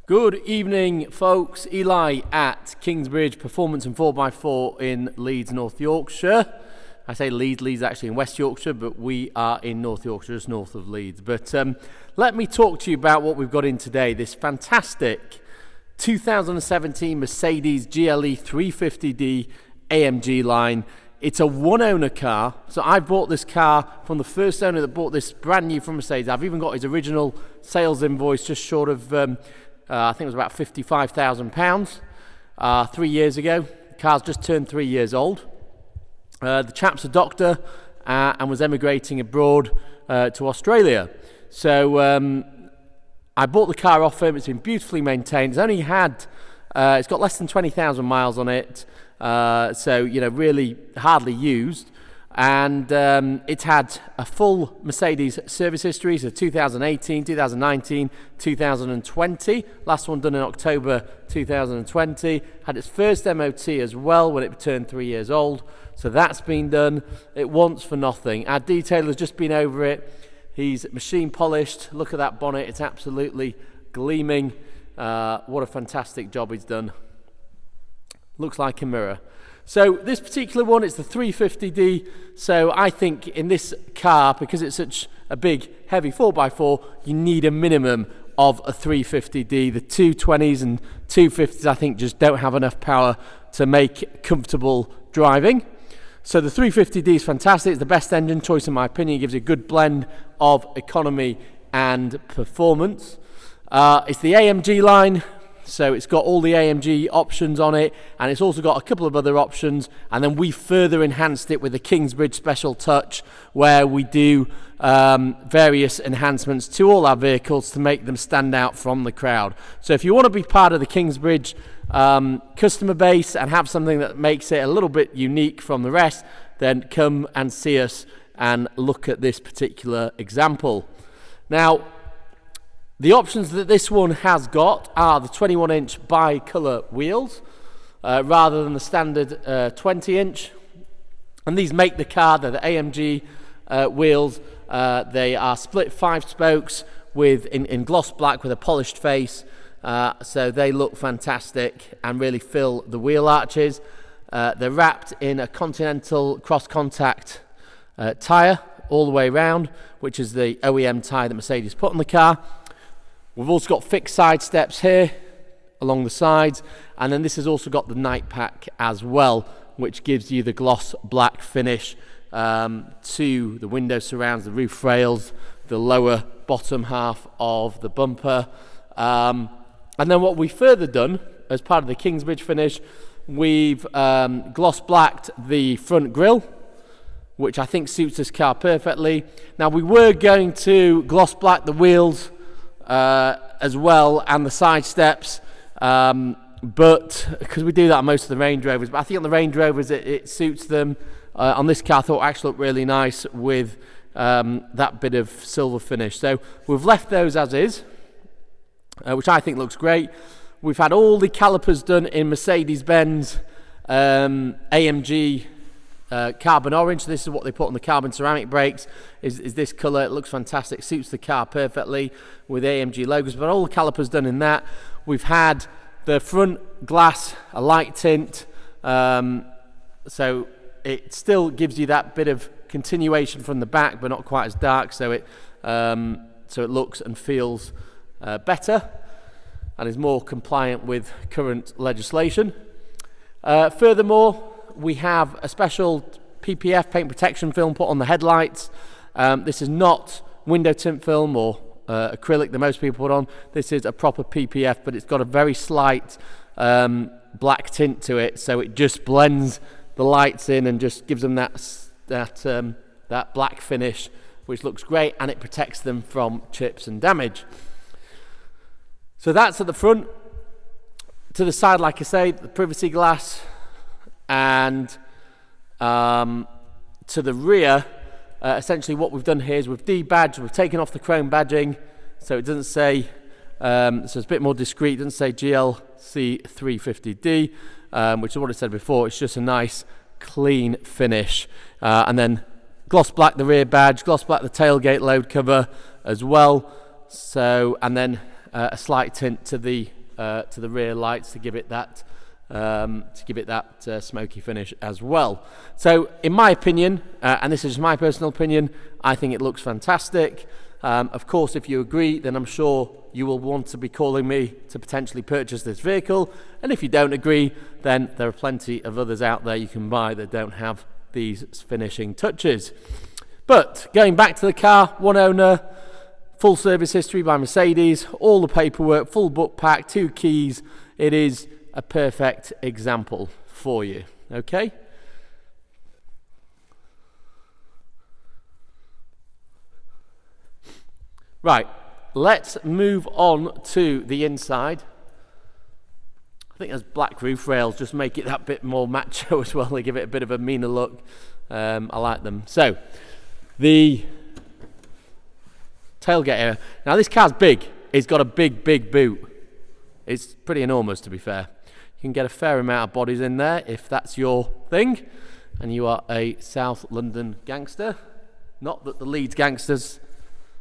Good evening, folks. Eli at Kingsbridge Performance and 4x4 in Leeds, North Yorkshire. I say Leeds is actually in West Yorkshire, but we are in North Yorkshire, just north of Leeds. But let me talk to you about what we've got in today. This fantastic 2017 Mercedes GLE350d AMG line. It's a one-owner car, so I bought this car from the first owner that bought this brand new from Mercedes. I've even got his original sales invoice, just short of I think it was about £55,000 3 years ago. The car's just turned 3 years old. The chap's a doctor and was emigrating abroad to Australia. So I bought the car off him. It's been beautifully maintained. It's got less than 20,000 miles on it, so really hardly used. And it's had a full Mercedes service history, so 2018, 2019, 2020. Last one done in October 2020. Had its first MOT as well when it turned 3 years old. So that's been done. It wants for nothing. Our detailer's just been over it. He's machine polished. Look at that bonnet. It's absolutely gleaming. What a fantastic job he's done. Looks like a mirror. So this particular one, it's the 350d. So I think in this car, because it's such a big, heavy 4x4, you need a minimum of a 350d. The 220s and 250s, I think, just don't have enough power to make comfortable driving. So the 350d is fantastic. It's the best engine choice in my opinion. It gives you a good blend of economy and performance. It's the AMG line. So it's got all the AMG options on it, and it's also got a couple of other options, and then we further enhanced it with the Kingsbridge Special Touch, where we do various enhancements to all our vehicles to make them stand out from the crowd. So if you want to be part of the Kingsbridge customer base and have something that makes it a little bit unique from the rest, then come and see us and look at this particular example. Now, the options that this one has got are the 21-inch bi-colour wheels rather than the standard 20-inch. And these make the car, they're the AMG wheels. They are split 5 spokes in gloss black with a polished face. So they look fantastic and really fill the wheel arches. They're wrapped in a Continental cross-contact tyre all the way around, which is the OEM tyre that Mercedes put on the car. We've also got fixed side steps here along the sides, and then this has also got the night pack as well, which gives you the gloss black finish to the window surrounds, the roof rails, the lower bottom half of the bumper. And then what we've further done as part of the Kingsbridge finish, we've gloss blacked the front grille, which I think suits this car perfectly. Now we were going to gloss black the wheels as well and the side steps, but because we do that on most of the Range Rovers, but I think on the Range Rovers it suits them. On this car I thought actually looked really nice with that bit of silver finish. So we've left those as is, which I think looks great. We've had all the calipers done in Mercedes-Benz AMG Carbon orange. This is what they put on the carbon ceramic brakes, is this colour. It looks fantastic, suits the car perfectly with AMG logos, but all the calipers done in that. We've had the front glass a light tint, so it still gives you that bit of continuation from the back, but not quite as dark, so it looks and feels better and is more compliant with current legislation. Furthermore, we have a special PPF, paint protection film, put on the headlights. This is not window tint film or acrylic that most people put on. This is a proper PPF, but it's got a very slight black tint to it, so it just blends the lights in and just gives them that black finish, which looks great, and it protects them from chips and damage. So that's at the front. To the side, like I say, the privacy glass. And to the rear, essentially what we've done here is we've debadged, we've taken off the chrome badging, so it doesn't say, so it's a bit more discreet, it doesn't say GLE350d, which is what I said before. It's just a nice clean finish. And then gloss black the rear badge, gloss black the tailgate load cover as well. So, and then a slight tint to the rear lights to give it that smoky finish as well. So in my opinion, and this is my personal opinion, I think it looks fantastic. Of course, if you agree, then I'm sure you will want to be calling me to potentially purchase this vehicle, and if you don't agree, then there are plenty of others out there you can buy that don't have these finishing touches. But going back to the car, one owner, full service history by Mercedes, all the paperwork, full book pack, 2 keys. It is a perfect example for you. Okay. Right, let's move on to the inside. I think those black roof rails just make it that bit more macho as well. They give it a bit of a meaner look. I like them. So, the tailgate area. Now this car's big. It's got a big boot. It's pretty enormous, to be fair. You can get a fair amount of bodies in there if that's your thing and you are a South London gangster. Not that the Leeds gangsters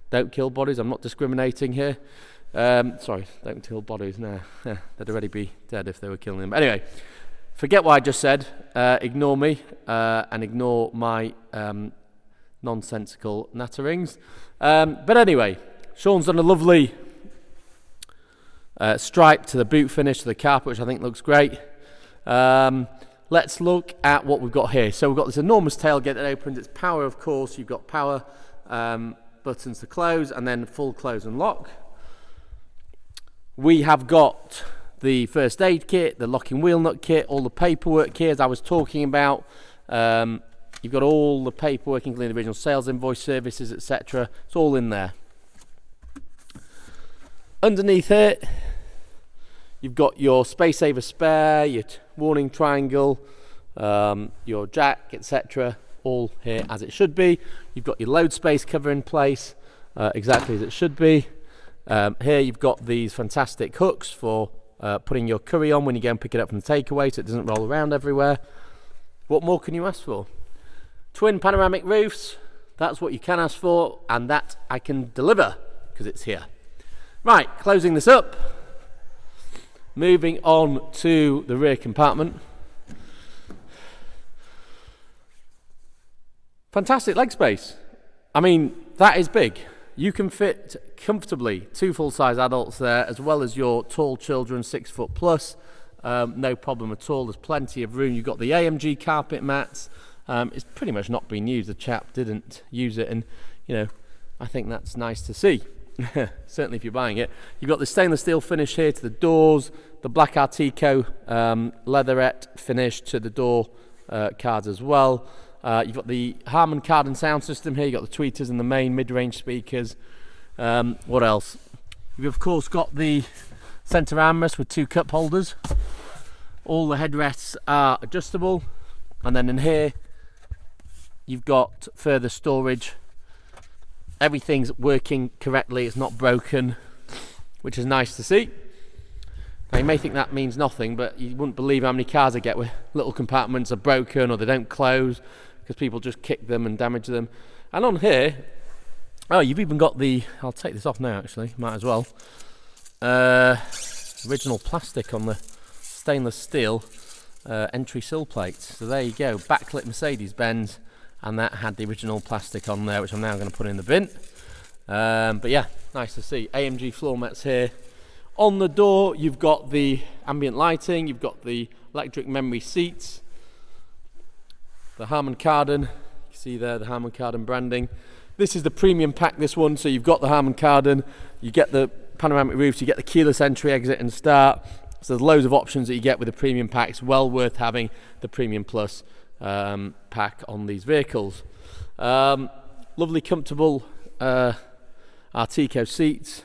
don't kill bodies, I'm not discriminating here. Sorry, don't kill bodies, no. They'd already be dead if they were killing them. Anyway, forget what I just said. Ignore me and ignore my nonsensical natterings. But anyway, Sean's done a lovely stripe to the boot finish to the carpet, which I think looks great. Let's look at what we've got here. So we've got this enormous tailgate that opens. It's power, of course. You've got power buttons to close and then full close and lock. We have got the first aid kit, the locking wheel nut kit, all the paperwork here as I was talking about. You've got all the paperwork, including the original sales invoice, services, etc. It's all in there. Underneath it, you've got your space saver spare, your warning triangle, your jack, etc. All here as it should be. You've got your load space cover in place, exactly as it should be. Here you've got these fantastic hooks for putting your curry on when you go and pick it up from the takeaway so it doesn't roll around everywhere. What more can you ask for? Twin panoramic roofs, that's what you can ask for, and that I can deliver because it's here. Right, closing this up. Moving on to the rear compartment. Fantastic leg space. I mean, that is big. You can fit comfortably 2 full-size adults there, as well as your tall children, 6 foot plus. No problem at all. There's plenty of room. You've got the AMG carpet mats. It's pretty much not been used. The chap didn't use it, and you know, I think that's nice to see. Certainly, if you're buying it. You've got the stainless steel finish here to the doors, the black Artico leatherette finish to the door cards as well. You've got the Harmon Kardon sound system here. You've got the tweeters and the main mid-range speakers. What else? You've of course got the centre armrest with 2 cup holders. All the headrests are adjustable, and then in here you've got further storage. Everything's working correctly, it's not broken, which is nice to see. Now you may think that means nothing, but you wouldn't believe how many cars I get where little compartments are broken or they don't close because people just kick them and damage them. And on here, oh, you've even got the, I'll take this off now actually, might as well. Original plastic on the stainless steel entry sill plates. So there you go, backlit Mercedes-Benz, and that had the original plastic on there, which I'm now going to put in the bin. But yeah, nice to see. AMG floor mats here. On the door, you've got the ambient lighting, you've got the electric memory seats, the Harmon Kardon, you see there the Harmon Kardon branding. This is the premium pack, this one, so you've got the Harmon Kardon, you get the panoramic roofs, you get the keyless entry, exit and start. So there's loads of options that you get with the premium packs. Well worth having the Premium Plus pack on these vehicles. Lovely comfortable Artico seats.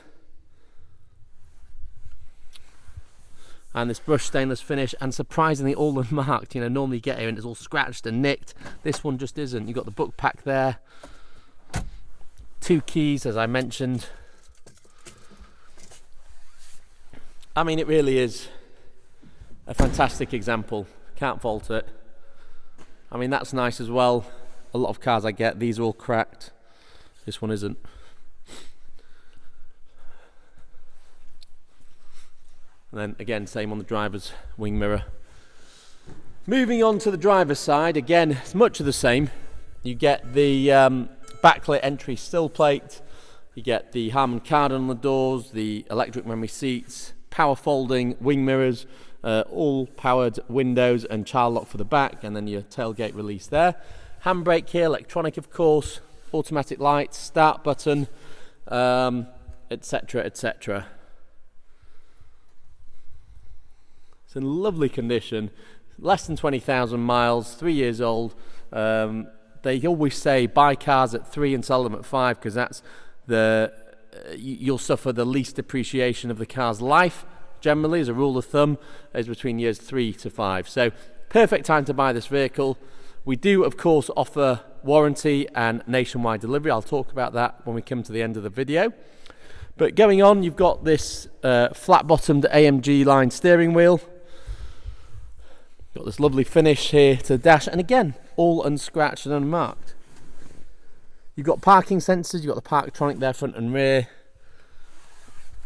And this brushed stainless finish, and surprisingly all are marked. You know, normally you get here and it's all scratched and nicked. This one just isn't. You've got the book pack there. 2 keys, as I mentioned. I mean, it really is a fantastic example. Can't fault it. I mean, that's nice as well. A lot of cars I get, these are all cracked. This one isn't. And then again, same on the driver's wing mirror. Moving on to the driver's side, again, it's much of the same. You get the backlit entry still plate, you get the Harmon Kardon on the doors, the electric memory seats, power folding wing mirrors, all powered windows and child lock for the back, and then your tailgate release there. Handbrake here, electronic of course, automatic lights, start button, etc, etc. It's in lovely condition, less than 20,000 miles, 3 years old. They always say buy cars at 3 and sell them at 5, because that's you'll suffer the least depreciation of the car's life. Generally, as a rule of thumb, is between years 3 to 5. So perfect time to buy this vehicle. We do of course offer warranty and nationwide delivery. I'll talk about that when we come to the end of the video. But going on, you've got this flat bottomed AMG Line steering wheel. Got this lovely finish here to the dash, and again, all unscratched and unmarked. You've got parking sensors, you've got the Parktronic there, front and rear.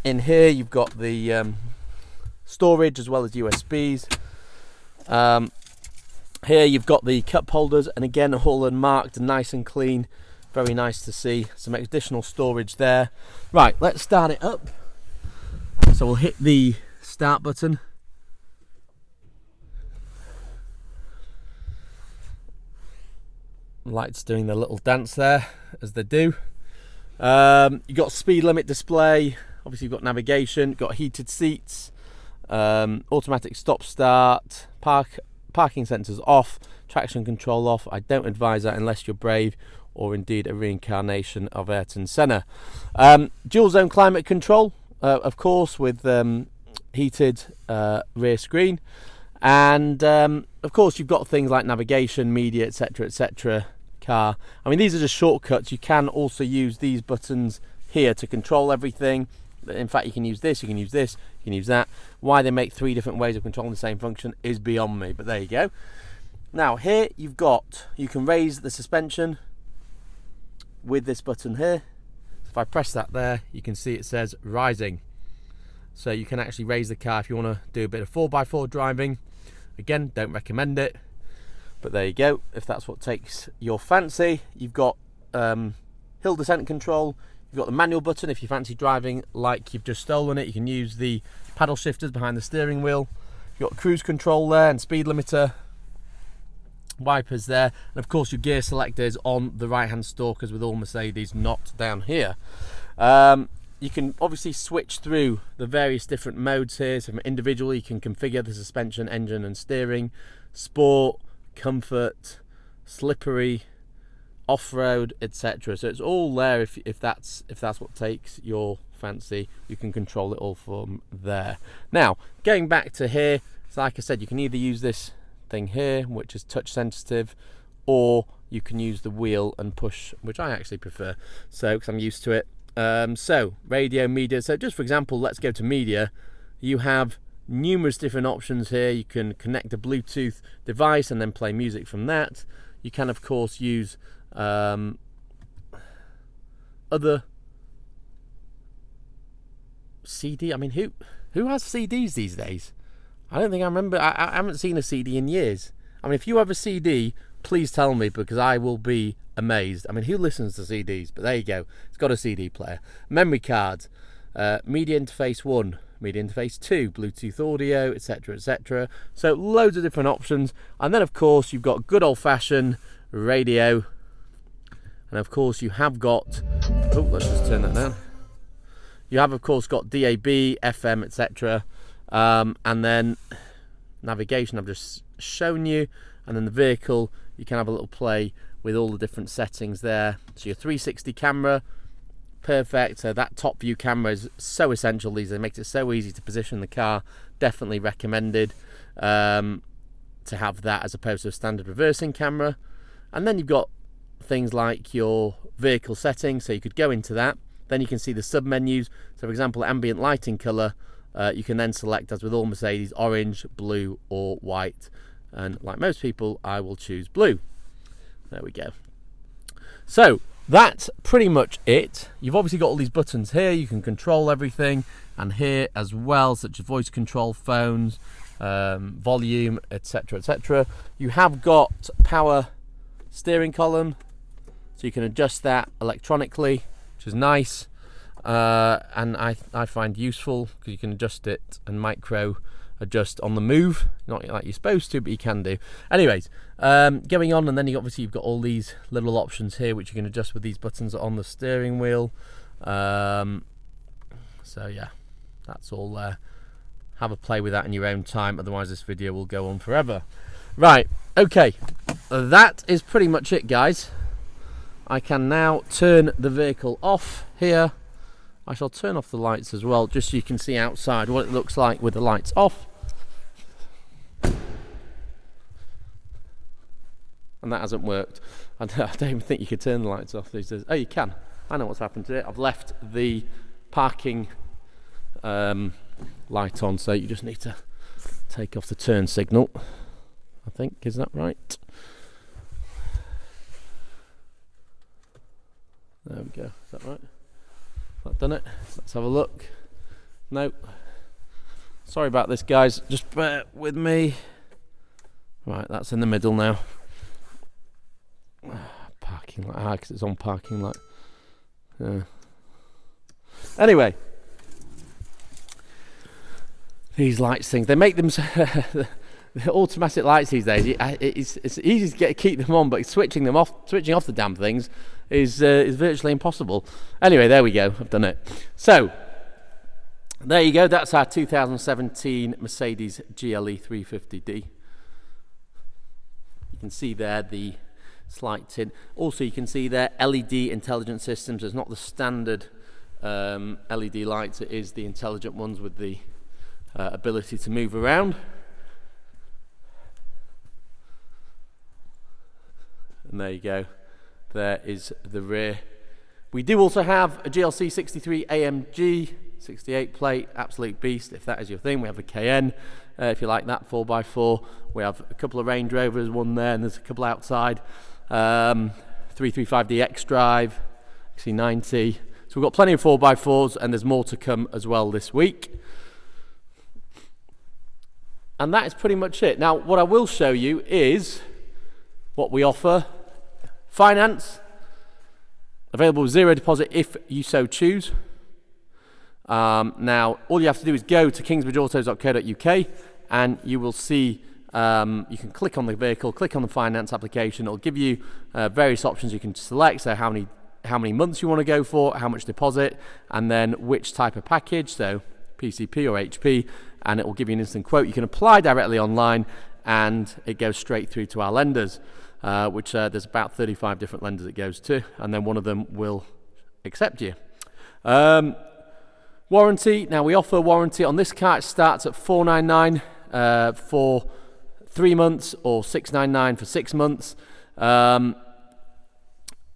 In here, you've got the storage as well as USBs. Here you've got the cup holders, and again, all unmarked and nice and clean. Very nice to see. Some additional storage there. Right, let's start it up. So we'll hit the start button. Lights doing their little dance there, as they do. You've got speed limit display. Obviously you've got navigation, you've got heated seats, automatic stop start, parking sensors off, traction control off. I don't advise that unless you're brave or indeed a reincarnation of Ayrton Senna. Dual zone climate control, of course, with heated rear screen. And of course you've got things like navigation, media, etc, etc. Car, I mean, these are just shortcuts. You can also use these buttons here to control everything. In fact, you can use this, you can use this, you can use that. Why they make 3 different ways of controlling the same function is beyond me, but there you go. Now here you can raise the suspension with this button here. So if I press that there, you can see it says rising. So you can actually raise the car if you want to do a bit of 4x4 driving. Again, don't recommend it, but there you go, if that's what takes your fancy. You've got hill descent control, you've got the manual button if you fancy driving like you've just stolen it. You can use the paddle shifters behind the steering wheel. You've got cruise control there and speed limiter, wipers there, and of course your gear selectors on the right hand stalkers with all Mercedes, not down here. You can obviously switch through the various different modes here. So from individual, you can configure the suspension, engine and steering, sport, comfort, slippery, off-road, etc. So it's all there. If that's what takes your fancy, you can control it all from there. Now going back to here, so like I said, you can either use this thing here, which is touch sensitive, or you can use the wheel and push, which I actually prefer, so because I'm used to it. So radio, media. So just for example, let's go to media. You have numerous different options here. You can connect a Bluetooth device and then play music from that. You can of course use other CD. I mean, who has CDs these days? I don't think I remember. I haven't seen a CD in years. I mean, if you have a CD, please tell me, because I will be amazed. I mean, who listens to CDs? But there you go, it's got a CD player. Memory cards, media interface 1, media interface 2, Bluetooth audio, etc, etc. So loads of different options. And then of course you've got good old-fashioned radio, and of course you have got, oh, let's just turn that down. You have of course got DAB, FM, etc. And then navigation I've just shown you, and then the vehicle, you can have a little play with all the different settings there. So your 360 camera, perfect. So that top view camera is so essential these days. It makes it so easy to position the car. Definitely recommended to have that as opposed to a standard reversing camera. And then you've got things like your vehicle settings, so you could go into that. Then you can see the sub menus. So for example, ambient lighting color, you can then select, as with all Mercedes, orange, blue or white. And like most people, I will choose blue. There we go. So that's pretty much it. You've obviously got all these buttons here, you can control everything, and here as well, such as voice control, phones, volume, etc, etc. You have got power steering column, so you can adjust that electronically, which is nice, and I find useful because you can adjust it and micro adjust on the move, not like you're supposed to, but you can do. Anyways, going on, and then you've got all these little options here which you can adjust with these buttons on the steering wheel. So yeah, that's all there. Have a play with that in your own time, otherwise this video will go on forever. Right, okay, that is pretty much it, guys. I can now turn the vehicle off here. I shall turn off the lights as well, just so you can see outside what it looks like with the lights off. And that hasn't worked. I don't even think you could turn the lights off these days. Oh, you can. I know what's happened to it. I've left the parking light on, so you just need to take off the turn signal. I think, is that right? There we go. Is that right? I've done it. Let's have a look. No. Sorry about this, guys. Just bear with me. Right, that's in the middle now. Parking light, because it's on parking light. Anyway, these lights things, they make them the automatic lights these days. It's easy to keep them on, but switching off the damn things is virtually impossible. Anyway, there we go. I've done it. So there you go. That's our 2017 Mercedes GLE350d. You can see there the slight tint. Also, you can see there LED intelligent systems. It's not the standard LED lights. It is the intelligent ones with the ability to move around. And there you go. There is the rear. We do also have a GLC 63 AMG 68 plate, absolute beast if that is your thing. We have a Cayenne if you like that 4x4. We have a couple of Range Rovers, one there, and there's a couple outside. 335d X Drive, XC90. So we've got plenty of 4x4s, and there's more to come as well this week. And that is pretty much it. Now, what I will show you is what we offer. Finance, available with zero deposit if you so choose. Now, all you have to do is go to kingsbridgeautos.co.uk, and you will see, you can click on the vehicle, click on the finance application. It'll give you various options you can select, so how many months you want to go for, how much deposit, and then which type of package, so PCP or HP, and it will give you an instant quote. You can apply directly online, and it goes straight through to our lenders, which there's about 35 different lenders it goes to, and then one of them will accept you. Warranty, now we offer warranty on this car. It starts at $499 for 3 months, or $699 for 6 months.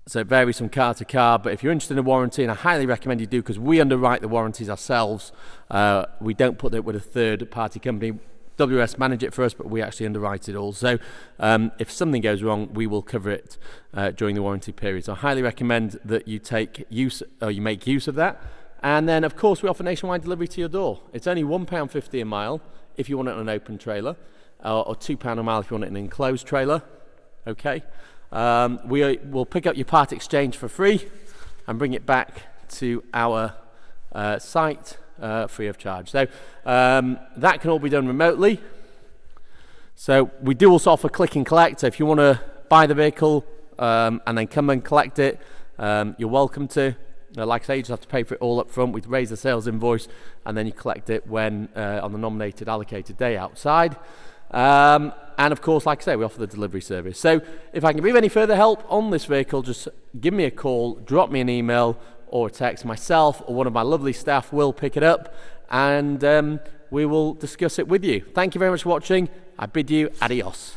So it varies from car to car, but if you're interested in a warranty, and I highly recommend you do, because we underwrite the warranties ourselves. We don't put it with a third party company. WS manage it for us, but we actually underwrite it all. So if something goes wrong, we will cover it during the warranty period. So I highly recommend that you make use of that. And then, of course, we offer nationwide delivery to your door. It's only £1.50 a mile if you want it on an open trailer, or £2 a mile if you want it in an enclosed trailer. Okay. We will pick up your part exchange for free and bring it back to our site free of charge. So that can all be done remotely. So we do also offer click and collect. So if you want to buy the vehicle and then come and collect it, you're welcome to. Like I say, you just have to pay for it all up front. We'd raise the sales invoice, and then you collect it when on the nominated allocated day outside. And of course, like I say, we offer the delivery service. So if I can be of any further help on this vehicle, just give me a call, drop me an email or a text. Myself or one of my lovely staff will pick it up, and we will discuss it with you. Thank you very much for watching. I bid you adios.